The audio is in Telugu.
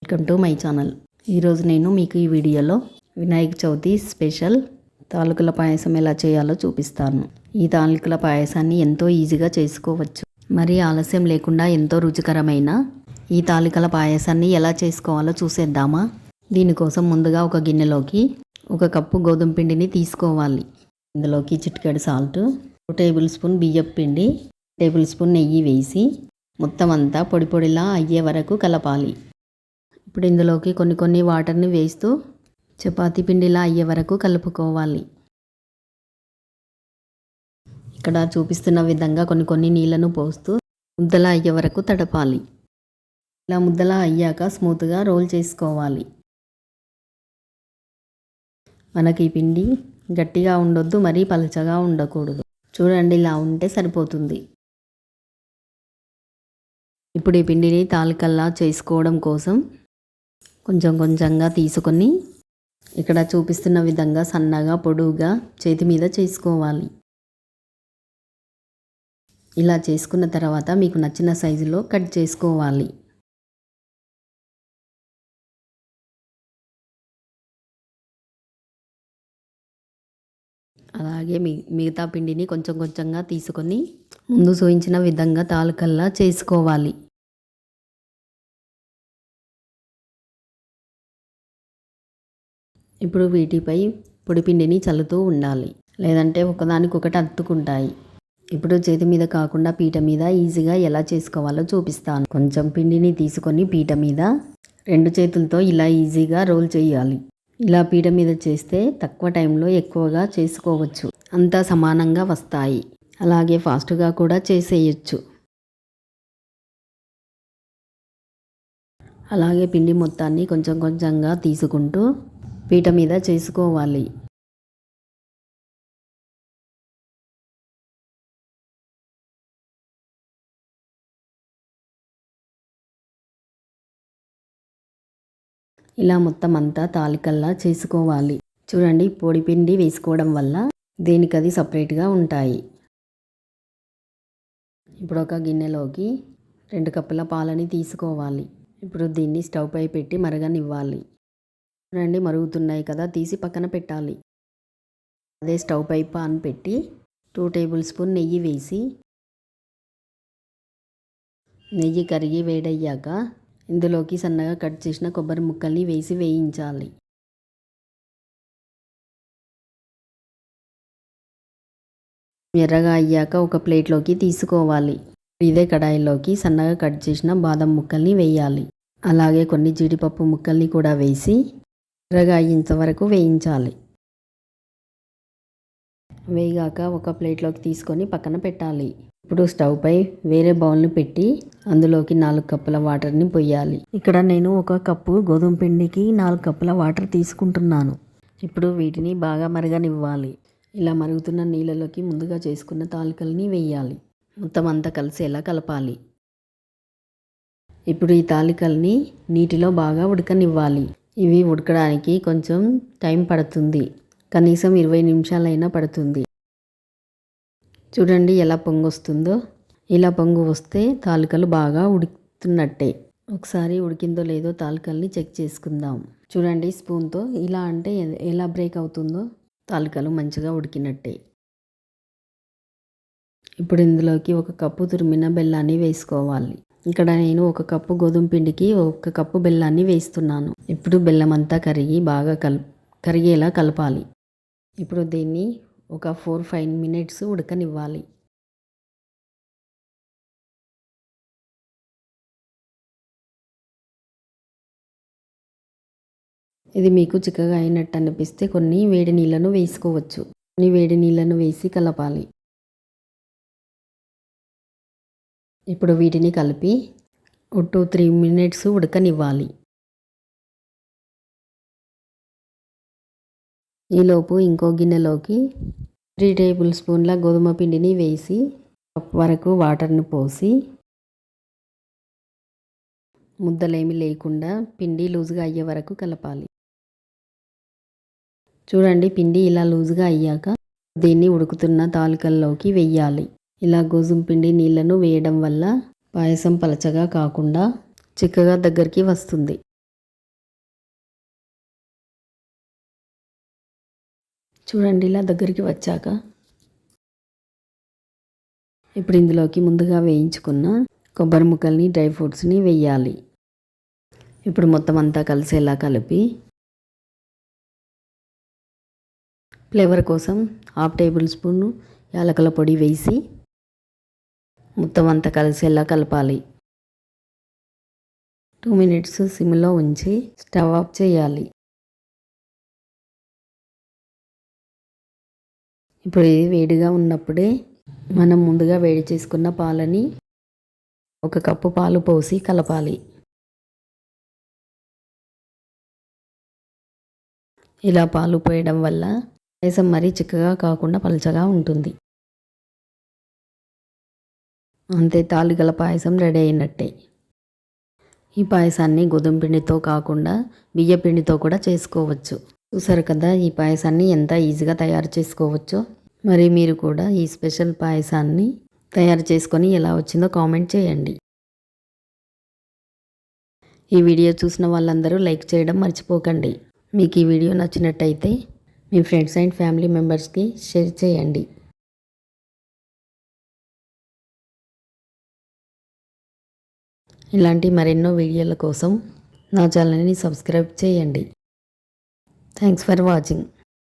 Welcome to my channel. ఈరోజు నేను మీకు ఈ వీడియోలో వినాయక చవితి స్పెషల్ తాలికల పాయసం ఎలా చేయాలో చూపిస్తాను. ఈ తాలికల పాయసాన్ని ఎంతో ఈజీగా చేసుకోవచ్చు. మరి ఆలస్యం లేకుండా ఎంతో రుచికరమైన ఈ తాలికల పాయసాన్ని ఎలా చేసుకోవాలో చూసేద్దామా? దీనికోసం ముందుగా ఒక గిన్నెలోకి 1 కప్పు గోధుమ పిండిని తీసుకోవాలి. ఇందులోకి చిటికెడు సాల్ట్, 2 టేబుల్ స్పూన్ బియ్యపు పిండి, 1 టేబుల్ స్పూన్ నెయ్యి వేసి మొత్తం అంతా పొడి పొడిలా అయ్యే వరకు కలపాలి. ఇప్పుడు ఇందులోకి కొన్ని వాటర్ని వేస్తూ చపాతీ పిండిలా అయ్యే వరకు కలుపుకోవాలి. ఇక్కడ చూపిస్తున్న విధంగా కొన్ని నీళ్లను పోస్తూ ముద్దలా అయ్యే వరకు తడపాలి. ఇలా ముద్దలా అయ్యాక స్మూత్గా రోల్ చేసుకోవాలి. మనకి ఈ పిండి గట్టిగా ఉండొద్దు, మరీ పలచగా ఉండకూడదు. చూడండి, ఇలా ఉంటే సరిపోతుంది. ఇప్పుడు ఈ పిండిని తాలికల్లా చేసుకోవడం కోసం కొంచెంగా తీసుకొని ఇక్కడ చూపిస్తున్న విధంగా సన్నగా పొడువుగా చేతి మీద చేసుకోవాలి. ఇలా చేసుకున్న తర్వాత మీకు నచ్చిన సైజులో కట్ చేసుకోవాలి. అలాగే మిగతా పిండిని కొంచెంగా తీసుకొని ముందు చూపించిన విధంగా తాలికల్లా చేసుకోవాలి. ఇప్పుడు వీటిపై పొడిపిండిని చల్లుతూ ఉండాలి, లేదంటే ఒకదానికొకటి అతుక్కుంటాయి. ఇప్పుడు చేతి మీద కాకుండా పీట మీద ఈజీగా ఎలా చేసుకోవాలో చూపిస్తాను. కొంచెం పిండిని తీసుకొని పీట మీద 2 చేతులతో ఇలా ఈజీగా రోల్ చేయాలి. ఇలా పీట మీద చేస్తే తక్కువ టైంలో ఎక్కువగా చేసుకోవచ్చు. అంతా సమానంగా వస్తాయి. అలాగే ఫాస్ట్గా కూడా చేసేయచ్చు. అలాగే పిండి మొత్తాన్ని కొంచెంగా తీసుకుంటూ పీట మీద చేసుకోవాలి. ఇలా మొత్తం అంతా తాలికల్లా చేసుకోవాలి. చూడండి, పొడి పిండి వేసుకోవడం వల్ల దేనికది సపరేట్గా ఉంటాయి. ఇప్పుడు ఒక గిన్నెలోకి 2 కప్పుల పాలని తీసుకోవాలి. ఇప్పుడు దీన్ని స్టవ్ పై పెట్టి మరగనివ్వాలి. చూడండి, మరుగుతున్నాయి కదా, తీసి పక్కన పెట్టాలి. అదే స్టవ్ పై పాన్ పెట్టి 2 టేబుల్ స్పూన్ నెయ్యి వేసి నెయ్యి కరిగి వేడయ్యాక ఇందులోకి సన్నగా కట్ చేసిన కొబ్బరి ముక్కల్ని వేసి వేయించాలి. ఎర్రగా అయ్యాక ఒక ప్లేట్లోకి తీసుకోవాలి. ఇదే కడాయిలోకి సన్నగా కట్ చేసిన బాదం ముక్కల్ని వేయాలి. అలాగే కొన్ని జీడిపప్పు ముక్కల్ని కూడా వేసి ఎర్రగా అయ్యేంత వరకు వేయించాలి. వేగాక ఒక ప్లేట్లోకి తీసుకొని పక్కన పెట్టాలి. ఇప్పుడు స్టవ్ పై వేరే బౌల్ని పెట్టి అందులోకి 4 కప్పుల వాటర్ని పొయ్యాలి. ఇక్కడ నేను 1 కప్పు గోధుమ పిండికి 4 కప్పుల వాటర్ తీసుకుంటున్నాను. ఇప్పుడు వీటిని బాగా మరగనివ్వాలి. ఇలా మరుగుతున్న నీళ్ళలోకి ముందుగా చేసుకున్న తాలికల్ని వేయాలి. మొత్తం అంతా కలిసేలా కలపాలి. ఇప్పుడు ఈ తాలికల్ని నీటిలో బాగా ఉడకనివ్వాలి. ఇవి ఉడకడానికి కొంచెం టైం పడుతుంది. కనీసం 20 నిమిషాలైనా పడుతుంది. చూడండి ఎలా పొంగు వస్తుందో. ఇలా పొంగు వస్తే తాలికలు బాగా ఉడుకుతున్నట్టే. ఒకసారి ఉడికిందో లేదో తాలికల్ని చెక్ చేసుకుందాం. చూడండి, స్పూన్తో ఇలా అంటే ఎలా బ్రేక్ అవుతుందో తాలికలు మంచిగా ఉడికినట్టే. ఇప్పుడు ఇందులోకి 1 కప్పు తురిమిన బెల్లాన్ని వేసుకోవాలి. ఇక్కడ నేను 1 కప్పు గోధుమ పిండికి 1 కప్పు బెల్లాన్ని వేస్తున్నాను. ఇప్పుడు బెల్లం అంతా కరిగి బాగా కరిగేలా కలపాలి. ఇప్పుడు దీన్ని ఒక 4-5 మినిట్స్ ఉడకనివ్వాలి. ఇది మీకు చిక్కగా అయినట్టు అనిపిస్తే కొన్ని వేడి నీళ్ళను వేసుకోవచ్చు. కొన్ని వేడి నీళ్ళను వేసి కలపాలి. ఇప్పుడు వీటిని కలిపి 2-3 మినిట్స్ ఉడకనివ్వాలి. ఈలోపు ఇంకో గిన్నెలోకి 3 టేబుల్ స్పూన్ల గోధుమ పిండిని వేసి కప్ వరకు వాటర్ని పోసి ముద్దలేమి లేకుండా పిండి లూజుగా అయ్యే వరకు కలపాలి. చూడండి, పిండి ఇలా లూజుగా అయ్యాక దీన్ని ఉడుకుతున్న తాలికల్లోకి వెయ్యాలి. ఇలా గోధుమ పిండి నీళ్లను వేయడం వల్ల పాయసం పలచగా కాకుండా చిక్కగా దగ్గరికి వస్తుంది. చూడండి ఇలా దగ్గరికి వచ్చాక ఇప్పుడు ఇందులోకి ముందుగా వేయించుకున్న కొబ్బరి ముక్కల్ని డ్రై ఫ్రూట్స్ని వేయాలి. ఇప్పుడు మొత్తం అంతా కలిసేలా కలిపి ఫ్లేవర్ కోసం 1/2 టేబుల్ స్పూన్ యాలకుల పొడి వేసి మొత్తం అంతా కలిసేలా కలపాలి. 2 మినిట్స్ సిమ్లో ఉంచి స్టవ్ ఆఫ్ చేయాలి. ఇప్పుడు ఇది వేడిగా ఉన్నప్పుడే మనం ముందుగా వేడి చేసుకున్న పాలని 1 కప్పు పాలు పోసి కలపాలి. ఇలా పాలు పోయడం వల్ల పాయసం మరీ చిక్కగా కాకుండా పలచగా ఉంటుంది. అంతే, తాలికల పాయసం రెడీ అయినట్టే. ఈ పాయసాన్ని గోధుమ పిండితో కాకుండా బియ్య పిండితో కూడా చేసుకోవచ్చు. చూసారు కదా ఈ పాయసాన్ని ఎంత ఈజీగా తయారు చేసుకోవచ్చో. మరి మీరు కూడా ఈ స్పెషల్ పాయసాన్ని తయారు చేసుకొని ఎలా వచ్చిందో కామెంట్ చేయండి. ఈ వీడియో చూసిన వాళ్ళందరూ లైక్ చేయడం మర్చిపోకండి. మీకు ఈ వీడియో నచ్చినట్టయితే మీ ఫ్రెండ్స్ అండ్ ఫ్యామిలీ మెంబర్స్కి షేర్ చేయండి. ఇలాంటి మరెన్నో వీడియోల కోసం నా ఛానల్ని సబ్స్క్రైబ్ చేయండి. Thanks for watching.